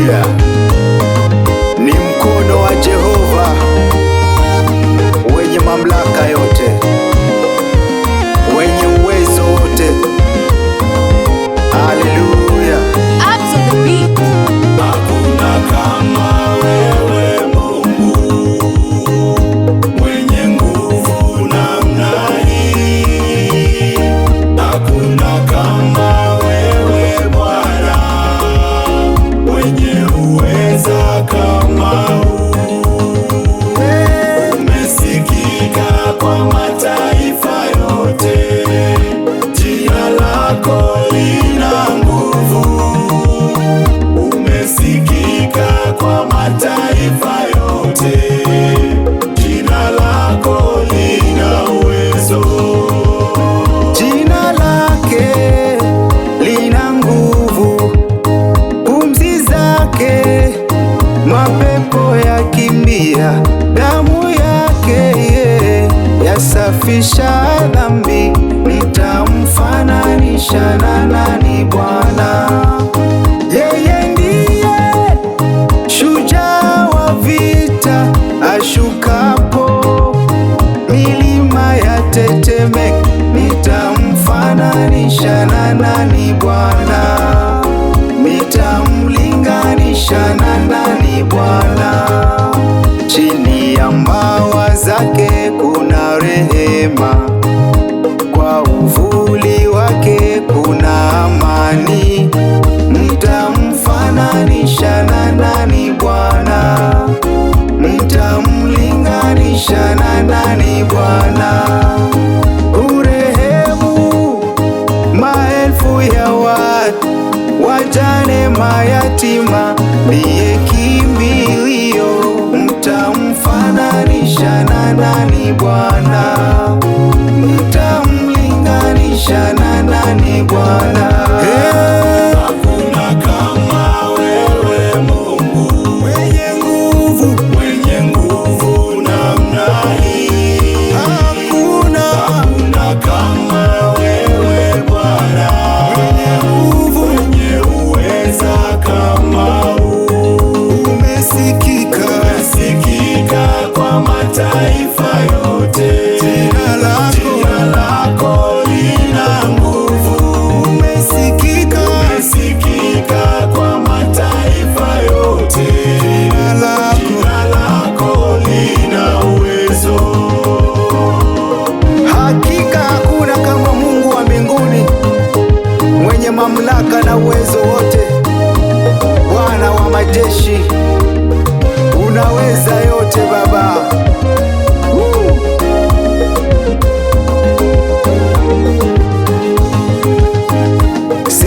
Haleluya! Ni mkono wa Jehova wenye mamlaka yote, wenye uwezo wote. Haleluya! Hakuna kama wewe Mungu, mwenye nguvu namna hii. Hakuna kama wewe Bwana, mwenye uweza kama huu. Umesikika kwa mataifa yote, jina lako lina nguvu. Umesikika kwa mataifa yote, jina lako lina uwezo. Jina lake lina nguvu, pumzi zake mapepo yakimbia, damu yake yasafisha dhambi. Nitamfananisha na nani Bwana? Yeye ndiye shujaa wa vita, ashukapo milima yatetemeka. Nitamfananisha na nani Bwana? Nitamlinganisha na nani Bwana? Chini ya mbawa zake kuna rehema, kwa uvuli wake kuna amani. Nitamfananisha na nani Bwana? Nitamlinganisha na nani Bwana? Urehemu maelfu ya watu, wajane mayatima, ndiye kimbilio. Mtamfananisha na nani Bwana? Nitamlinganisha na nani Bwana? Hakuna kama wewe Mungu, Mwenye nguvu, mwenye nguvu namna hii. hakuna Hakuna kama wewe Bwana, mwenye nguvu. mwenye uweza kama huu. Umesikika Umesikika kwa mataifa yote, jina lako lina nguvu. umesikika Umesikika kwa mataifa yote, jina lako lina uwezo. Hakika hakuna kama Mungu wa mbinguni, mwenye mamlaka na uwezo wote. Bwana wa majeshi, unaweza yote Baba.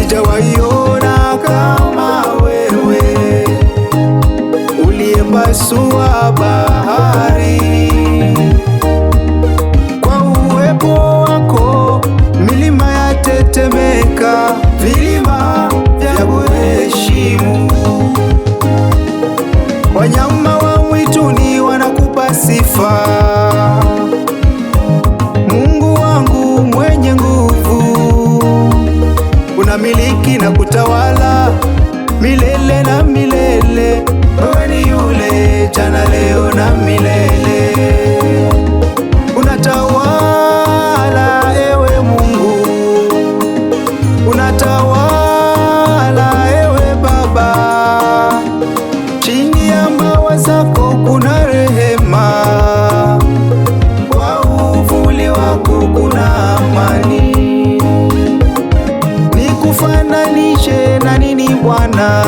Sijawaiona kama wewe, uliyepasua bahari. Kwa uwepo wako milima yatetemeka, vilima vya kuheshimu. Wanyama wa mwituni wanakupa sifa. Mungu wangu mwenye nguvu, unamiliki na kutawala milele na milele. Wewe ni yule jana, leo na milele. Unatawala ewe Mungu, unatawala ewe Baba. Chini ya mbawa zako kuna rehema, kwa uvuli wako kuna amani. Nikufananishe na nini Bwana?